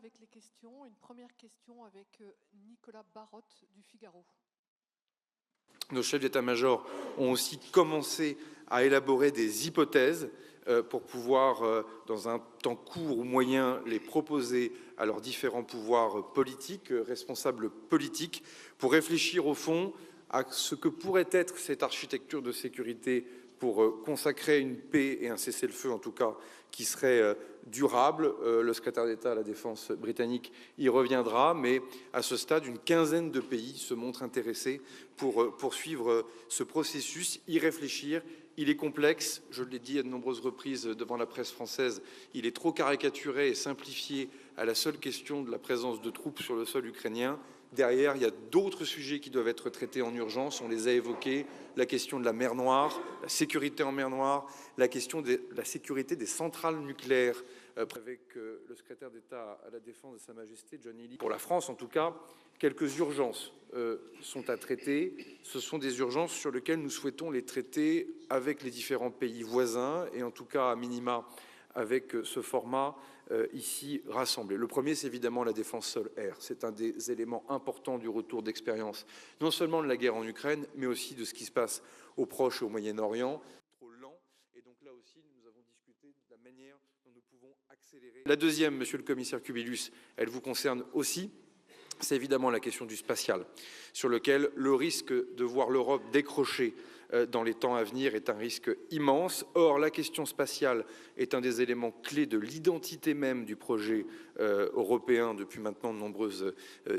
avec les questions. Une première question avec Nicolas Barotte du Figaro. Nos chefs d'état-major ont aussi commencé à élaborer des hypothèses pour pouvoir, dans un temps court ou moyen, les proposer à leurs différents pouvoirs politiques, responsables politiques, pour réfléchir au fond à ce que pourrait être cette architecture de sécurité pour consacrer une paix et un cessez-le-feu, en tout cas, qui serait durable. Le secrétaire d'État à la Défense britannique y reviendra, mais à ce stade, une quinzaine de pays se montrent intéressés pour poursuivre ce processus, y réfléchir. Il est complexe, je l'ai dit à de nombreuses reprises devant la presse française, il est trop caricaturé et simplifié à la seule question de la présence de troupes sur le sol ukrainien. Derrière, il y a d'autres sujets qui doivent être traités en urgence, on les a évoqués, la question de la mer Noire, la sécurité en mer Noire, la question de la sécurité des centrales nucléaires, avec le secrétaire d'État à la Défense de Sa Majesté, John Healey. Pour la France, en tout cas, quelques urgences sont à traiter. Ce sont des urgences sur lesquelles nous souhaitons les traiter avec les différents pays voisins et en tout cas, à minima, avec ce format ici rassemblé. Le premier, c'est évidemment la défense sol-air. C'est un des éléments importants du retour d'expérience, non seulement de la guerre en Ukraine, mais aussi de ce qui se passe au Proche et au Moyen-Orient. Trop lent. Et donc là aussi, nous avons discuté de la manière dont nous pouvons accélérer. La deuxième, monsieur le commissaire Kubilius, elle vous concerne aussi. C'est évidemment la question du spatial, sur lequel le risque de voir l'Europe décrocher dans les temps à venir est un risque immense. Or, la question spatiale est un des éléments clés de l'identité même du projet européen depuis maintenant de nombreuses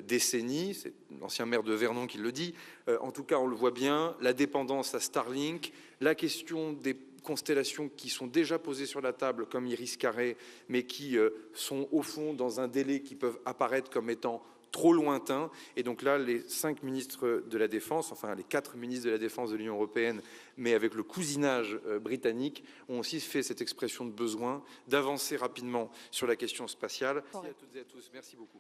décennies. C'est l'ancien maire de Vernon qui le dit. En tout cas, on le voit bien, la dépendance à Starlink, la question des constellations qui sont déjà posées sur la table comme Iris-Carré, mais qui sont au fond dans un délai qui peuvent apparaître comme étant trop lointain. Et donc là, les 5 ministres de la Défense, enfin les 4 ministres de la Défense de l'Union européenne, mais avec le cousinage britannique, ont aussi fait cette expression de besoin d'avancer rapidement sur la question spatiale. Merci à toutes et à tous. Merci beaucoup.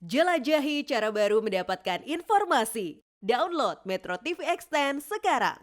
Jelajahi cara baru mendapatkan informasi. Download Metro TV Extend sekarang.